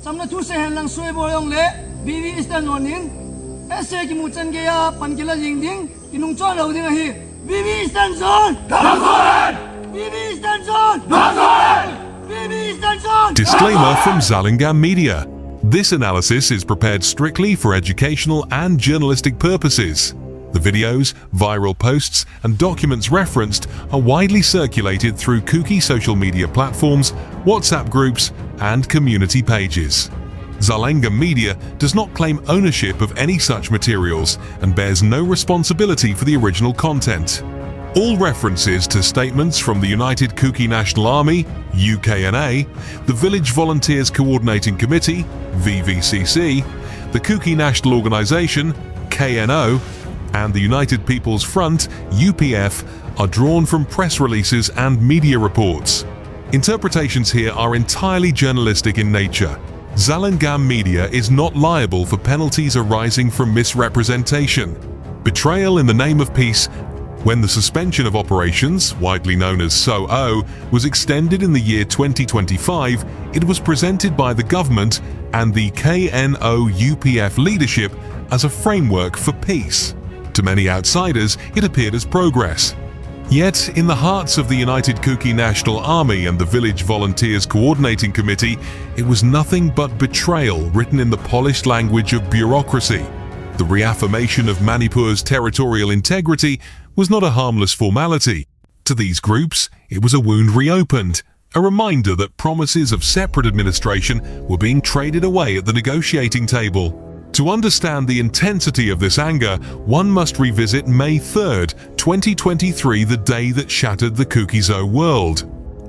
samna thu se hen lang soi boyong le BV Eastern nonin ese ki mu chen ge ya pan kila jing ding kinung chon lo ding hi BV Eastern zone BV Eastern zone BV Eastern zone. Disclaimer from Zalingam Media. This analysis is prepared strictly for educational and journalistic purposes. The videos, viral posts, and documents referenced are widely circulated through Kuki social media platforms, WhatsApp groups, and community pages. Zalingam Media does not claim ownership of any such materials and bears no responsibility for the original content. All references to statements from the United Kuki National Army, UKNA, the Village Volunteers Coordinating Committee, Vvcc, the Kuki National Organisation, KNO, and the United People's Front, UPF, are drawn from press releases and media reports. Interpretations here are entirely journalistic in nature. Zalingam Media is not liable for penalties arising from misrepresentation. Betrayal in the name of peace. When the suspension of operations, widely known as SOO, was extended in the year 2025, it was presented by the government and the KNO-UPF leadership as a framework for peace. To many outsiders, it appeared as progress. Yet, in the hearts of the United Kuki National Army and the Village Volunteers Coordinating Committee, it was nothing but betrayal written in the polished language of bureaucracy. The reaffirmation of Manipur's territorial integrity was not a harmless formality. To these groups, it was a wound reopened, a reminder that promises of separate administration were being traded away at the negotiating table. To understand the intensity of this anger, one must revisit May 3rd, 2023, the day that shattered the Kukizo world.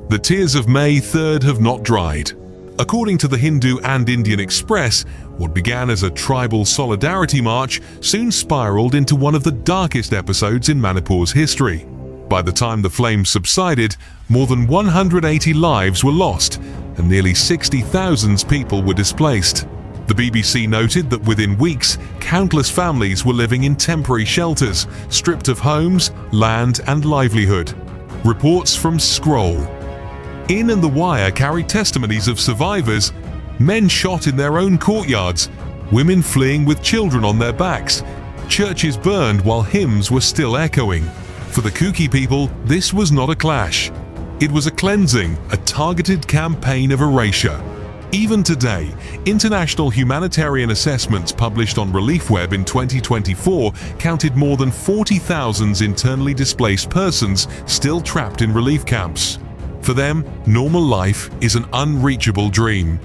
The tears of May 3rd have not dried. According to the Hindu and Indian Express, what began as a tribal solidarity march soon spiraled into one of the darkest episodes in Manipur's history. By the time the flames subsided, more than 180 lives were lost and nearly 60,000 people were displaced. The BBC noted that within weeks, countless families were living in temporary shelters, stripped of homes, land, and livelihood. Reports from Scroll. In and the Wire carried testimonies of survivors, men shot in their own courtyards, women fleeing with children on their backs, churches burned while hymns were still echoing. For the Kuki people, this was not a clash. It was a cleansing, a targeted campaign of erasure. Even today, international humanitarian assessments published on ReliefWeb in 2024 counted more than 40,000 internally displaced persons still trapped in relief camps. For them, normal life is an unreachable dream.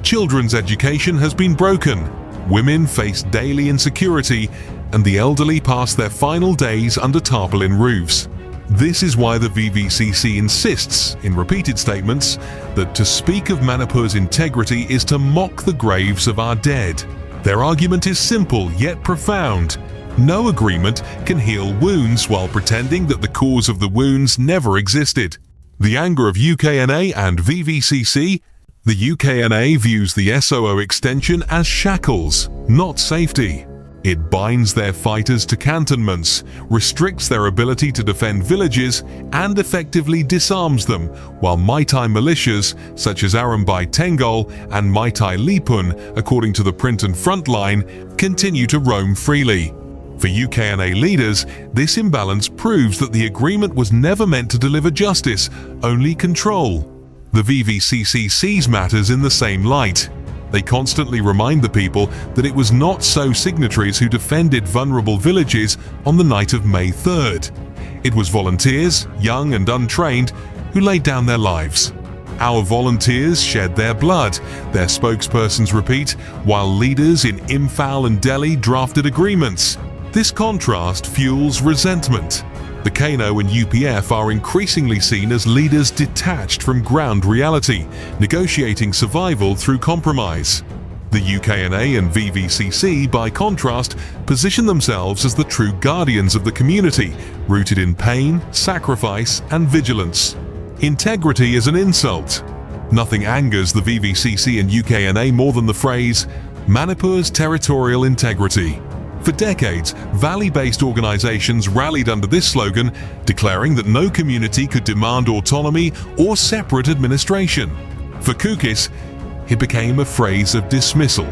Children's education has been broken, women face daily insecurity, and the elderly pass their final days under tarpaulin roofs. This is why the Vvcc insists, in repeated statements, that to speak of Manipur's integrity is to mock the graves of our dead. Their argument is simple yet profound. No agreement can heal wounds while pretending that the cause of the wounds never existed. The anger of UKNA and Vvcc. The UKNA views the SOO extension as shackles, not safety. It binds their fighters to cantonments, restricts their ability to defend villages, and effectively disarms them, while Maitai militias such as Arambai Tengol and Maitai Lipun, according to the Print and Frontline, continue to roam freely. For UKNA leaders, this imbalance proves that the agreement was never meant to deliver justice, only control. The Vvcc sees matters in the same light. They constantly remind the people that it was not SOO signatories who defended vulnerable villages on the night of May 3rd. It was volunteers, young and untrained, who laid down their lives. Our volunteers shed their blood, their spokespersons repeat, while leaders in Imphal and Delhi drafted agreements. This contrast fuels resentment. The KNO and UPF are increasingly seen as leaders detached from ground reality, negotiating survival through compromise. The UKNA and Vvcc, by contrast, position themselves as the true guardians of the community, rooted in pain, sacrifice, and vigilance. Integrity is an insult. Nothing angers the Vvcc and UKNA more than the phrase, Manipur's territorial integrity. For decades, valley-based organizations rallied under this slogan, declaring that no community could demand autonomy or separate administration. For Kukis, it became a phrase of dismissal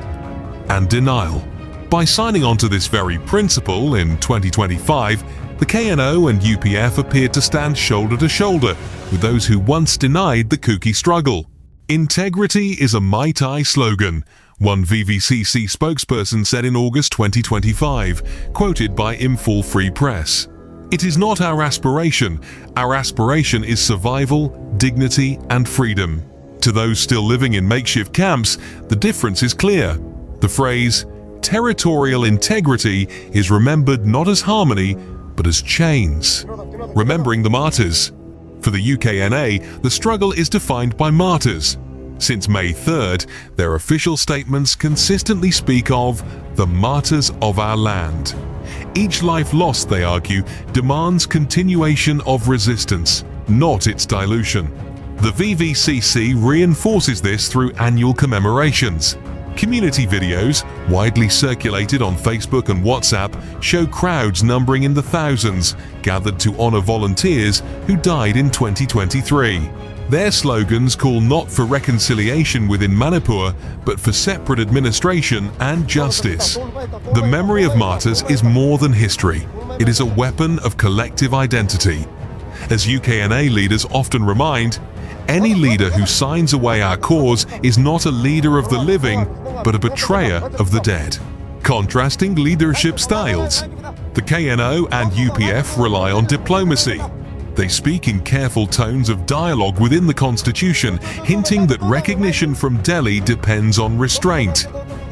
and denial. By signing on to this very principle in 2025, the KNO and UPF appeared to stand shoulder to shoulder with those who once denied the Kuki struggle. Integrity is a Mai Tai slogan, one Vvcc spokesperson said in August 2025, quoted by Imphal Free Press. It is not our aspiration. Our aspiration is survival, dignity, and freedom. To those still living in makeshift camps, the difference is clear. The phrase, territorial integrity, is remembered not as harmony, but as chains. Remembering the martyrs. For the UKNA, the struggle is defined by martyrs. Since May 3rd, their official statements consistently speak of the martyrs of our land. Each life lost, they argue, demands continuation of resistance, not its dilution. The Vvcc reinforces this through annual commemorations. Community videos, widely circulated on Facebook and WhatsApp, show crowds numbering in the thousands gathered to honor volunteers who died in 2023. Their slogans call not for reconciliation within Manipur, but for separate administration and justice. The memory of martyrs is more than history. It is a weapon of collective identity. As UKNA leaders often remind, any leader who signs away our cause is not a leader of the living, but a betrayer of the dead. Contrasting leadership styles. The KNO and UPF rely on diplomacy. They speak in careful tones of dialogue within the constitution, hinting that recognition from Delhi depends on restraint.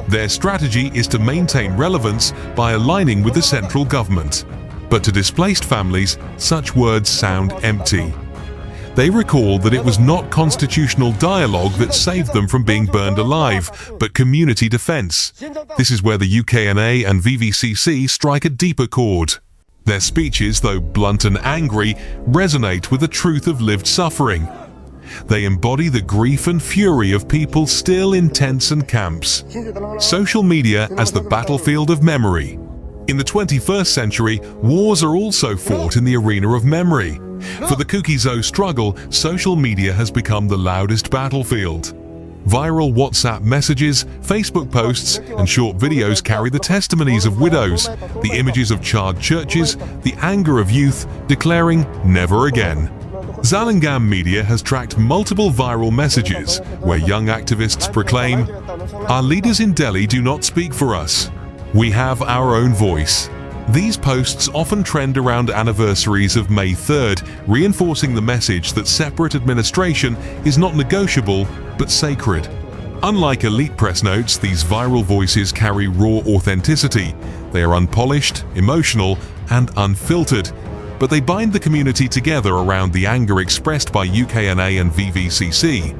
Their strategy is to maintain relevance by aligning with the central government. But to displaced families, such words sound empty. They recall that it was not constitutional dialogue that saved them from being burned alive, but community defense. This is where the UKNA and Vvcc strike a deeper chord. Their speeches, though blunt and angry, resonate with the truth of lived suffering. They embody the grief and fury of people still in tents and camps. Social media as the battlefield of memory. In the 21st century, wars are also fought in the arena of memory. For the Kuki struggle, social media has become the loudest battlefield. Viral WhatsApp messages, Facebook posts, and short videos carry the testimonies of widows, the images of charred churches, the anger of youth declaring never again. Zalingam Media has tracked multiple viral messages where young activists proclaim, "Our leaders in Delhi do not speak for us. We have our own voice." These posts often trend around anniversaries of May 3rd, reinforcing the message that separate administration is not negotiable, but sacred. Unlike elite press notes, these viral voices carry raw authenticity. They are unpolished, emotional, and unfiltered, but they bind the community together around the anger expressed by UKNA and Vvcc.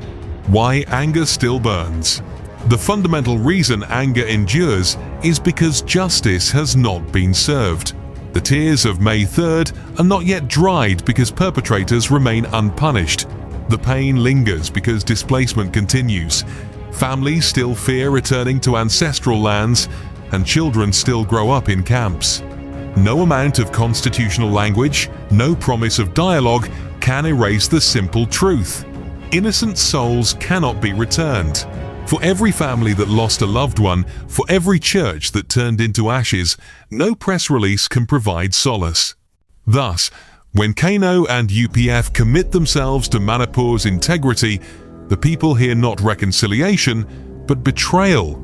Why anger still burns? The fundamental reason anger endures is because justice has not been served. The tears of May 3rd are not yet dried because perpetrators remain unpunished. The pain lingers because displacement continues. Families still fear returning to ancestral lands, and children still grow up in camps. No amount of constitutional language, no promise of dialogue can erase the simple truth. Innocent souls cannot be returned. For every family that lost a loved one, for every church that turned into ashes, no press release can provide solace. Thus, when KNO and UPF commit themselves to Manipur's integrity, the people hear not reconciliation, but betrayal.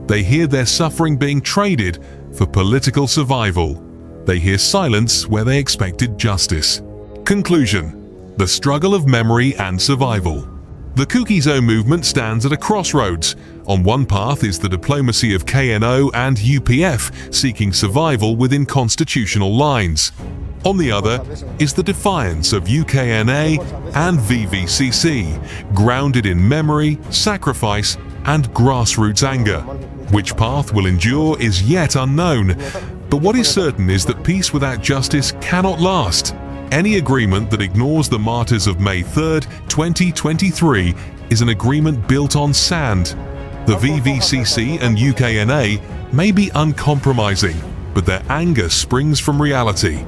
They hear their suffering being traded for political survival. They hear silence where they expected justice. Conclusion: the struggle of memory and survival. The Kuki movement stands at a crossroads. On one path is the diplomacy of KNO and UPF seeking survival within constitutional lines. On the other is the defiance of UKNA and Vvcc, grounded in memory, sacrifice, and grassroots anger. Which path will endure is yet unknown, but what is certain is that peace without justice cannot last. Any agreement that ignores the martyrs of May 3rd, 2023 is an agreement built on sand. The Vvcc and UKNA may be uncompromising, but their anger springs from reality.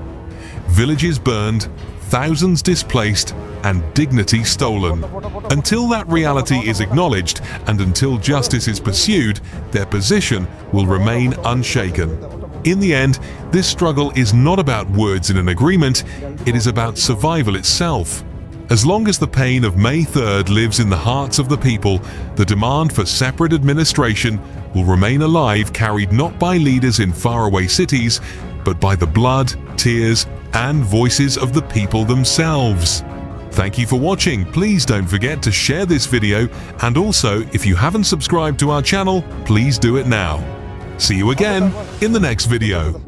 Villages burned, thousands displaced, and dignity stolen. Until that reality is acknowledged and until justice is pursued, their position will remain unshaken. In the end, this struggle is not about words in an agreement, it is about survival itself. As long as the pain of May 3rd lives in the hearts of the people, the demand for separate administration will remain alive, carried not by leaders in faraway cities, but by the blood, tears, and voices of the people themselves. Thank you for watching. Please don't forget to share this video, and also, if you haven't subscribed to our channel, please do it now. See you again in the next video.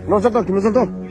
No, salto, que me saltó.